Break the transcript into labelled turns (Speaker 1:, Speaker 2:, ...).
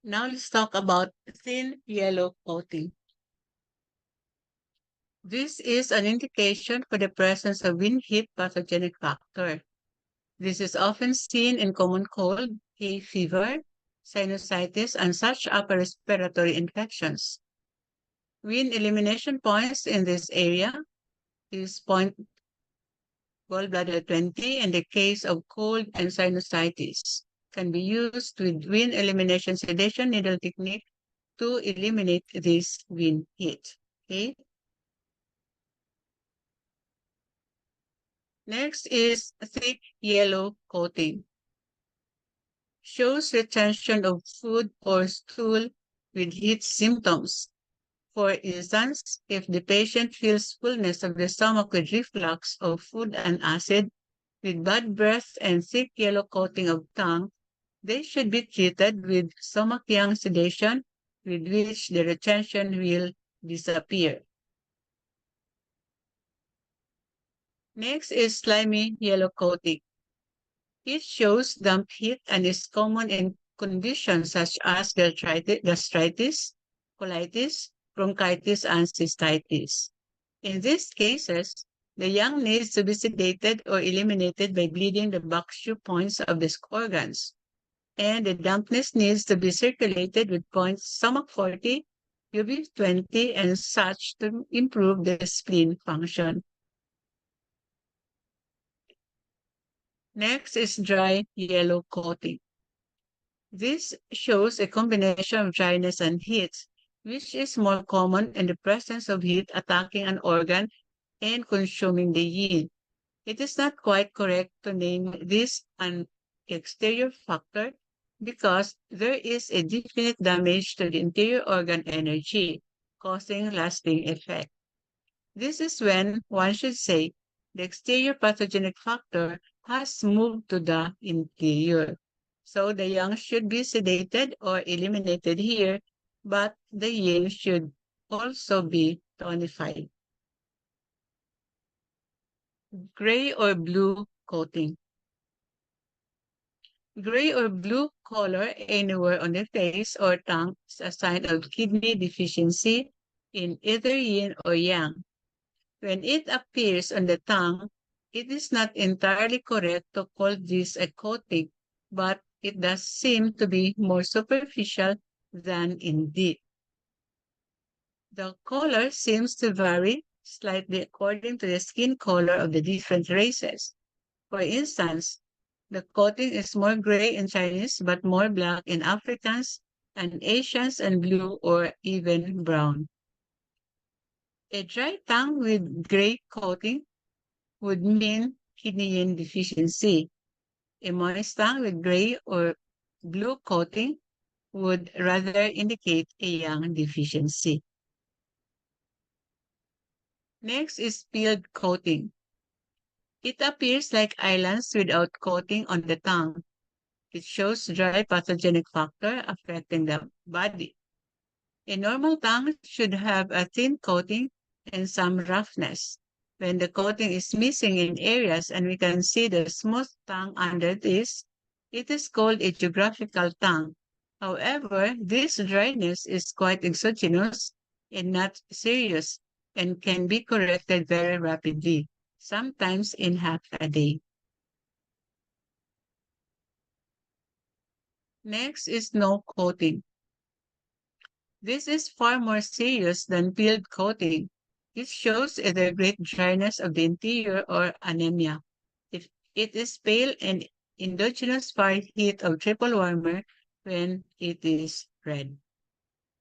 Speaker 1: Now let's talk about thin yellow coating. This is an indication for the presence of wind heat pathogenic factor. This is often seen in common cold, hay fever, sinusitis, and such upper respiratory infections. Wind elimination points in this area is point gallbladder 20 in the case of cold and sinusitis. Can be used with wind elimination sedation needle technique to eliminate this wind heat. Okay. Next is thick yellow coating. Shows retention of food or stool with heat symptoms. For instance, if the patient feels fullness of the stomach with reflux of food and acid, with bad breath and thick yellow coating of tongue, they should be treated with stomach yang sedation, with which the retention will disappear. Next is slimy yellow coating. It shows damp heat and is common in conditions such as gastritis, colitis, bronchitis, and cystitis. In these cases, the young needs to be sedated or eliminated by bleeding the Bach-Chu points of the organs, and the dampness needs to be circulated with points stomach 40, UV 20, and such to improve the spleen function. Next is dry yellow coating. This shows a combination of dryness and heat, which is more common in the presence of heat attacking an organ and consuming the yin. It is not quite correct to name this an exterior factor because there is a definite damage to the interior organ energy, causing lasting effect. This is when one should say the exterior pathogenic factor has moved to the interior. So the yang should be sedated or eliminated here, but the yin should also be tonified. Gray or blue coating. Gray or blue color anywhere on the face or tongue is a sign of kidney deficiency in either yin or yang. When it appears on the tongue, it is not entirely correct to call this a coating, but it does seem to be more superficial than indeed. The color seems to vary slightly according to the skin color of the different races. For instance, the coating is more gray in Chinese but more black in Africans and Asians and blue or even brown. A dry tongue with gray coating would mean kidney yin deficiency. A moist tongue with gray or blue coating would rather indicate a yang deficiency. Next is peeled coating. It appears like islands without coating on the tongue. It shows dry pathogenic factor affecting the body. A normal tongue should have a thin coating and some roughness. When the coating is missing in areas and we can see the smooth tongue under this, it is called a geographical tongue. However, this dryness is quite exogenous and not serious and can be corrected very rapidly, sometimes in half a day. Next is no coating. This is far more serious than peeled coating. It shows either great dryness of the interior or anemia. If it is pale and endogenous far heat of triple warmer when it is red.